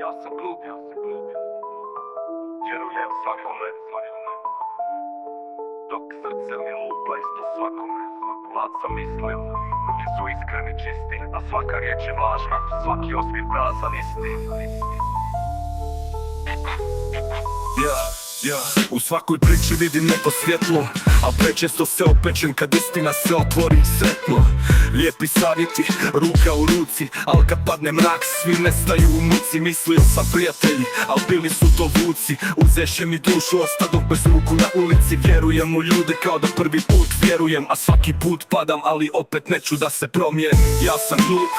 Ja sam glup, vjerujem svakome, dok srce mi lupa isto svakome. Mlad sam mislio, ljudi su iskreni čisti, a svaka riječ je važna, svaki osmijeh prazan isti. U svakoj priči vidim neko svjetlo, a prečesto se opečem kad istina se otvori sretno. Lijepi savjeti, ruka u ruci, al kad padne mrak svi nestaju u muci. Mislio sam prijatelji, al bili su to vuci. Uzeše mi dušu, ostadoh bez ruku na ulici. Vjerujem u ljude kao da prvi put vjerujem, a svaki put padam, ali opet neću da se promijenim. Ja sam glup,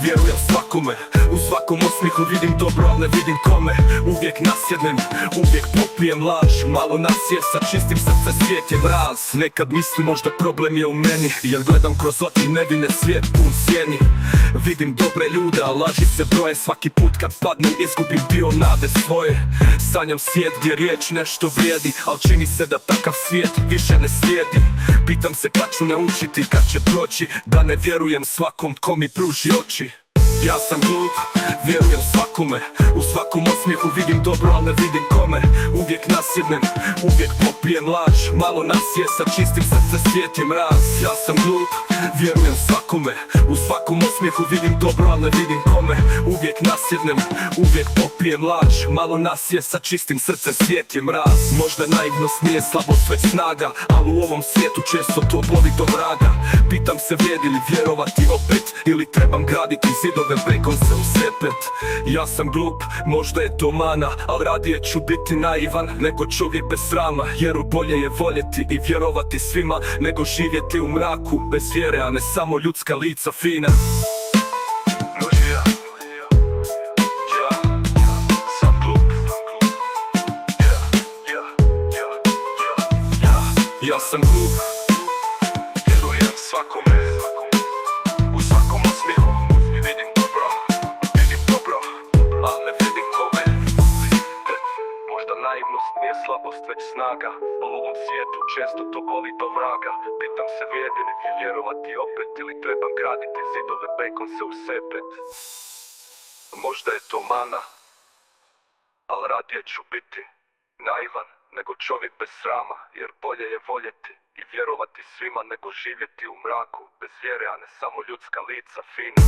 vjerujem svakome, u svakom osmijehu vidim dobro, al ne vidim kome. Uvijek nasjednem, uvijek popijem laž, malo nas je, sa čistim srce svijet je mraz. Nekad mislim možda problem je u meni, jer gledam kroz oči nevine, svijet pun sjeni. Vidim dobre ljude, a laži se broje, svaki put kad padnem izgubim dio nade svoje. Sanjam svijet gdje riječ nešto vrijedi, al čini se da takav svijet više ne slijedi. Pitam se kad ću naučiti, kad će proći, da ne vjerujem svakom tko mi pruži oči. Ja sam glup, vjerujem svakome, u svakom osmijehu vidim dobro, al ne vidim kome. Uvijek nasjednem, uvijek popijem laž, malo nas je, sa čistim srce svijet je mraz. Ja sam glup, vjerujem svakome, u svakom osmijehu vidim dobro, al ne vidim kome. Uvijek nasjednem, uvijek popijem laž, malo nas je, sa čistim srce svijet je mraz. Možda naivnost nije slabost već snaga, al u ovom svijetu često to boli do vraga. Pitam se vrijedi li vjerovati opet, ili trebam graditi zidove bekon se usepet. Ja sam glup, možda je to mana, al radije ću biti naivan nego čovjek bez srama. Jer bolje je voljeti i vjerovati svima, nego živjeti u mraku bez vjere, a ne samo ljudska lica fina. Ja sam glup, vjerujem svakome, u svakom osmijehu vidim dobro, al ne vidim kome. Možda naivnost nije slabost već snaga, u ovom svijetu često to boli do vraga. Pitam se vrijedi li vjerovati opet, ili trebam graditi zidove bekon se usepet. Možda je to mana, al radije ću biti naivan nego čovjek bez srama, jer bolje je voljeti i vjerovati svima, nego živjeti u mraku bez vjere, a ne samo ljudska lica fina.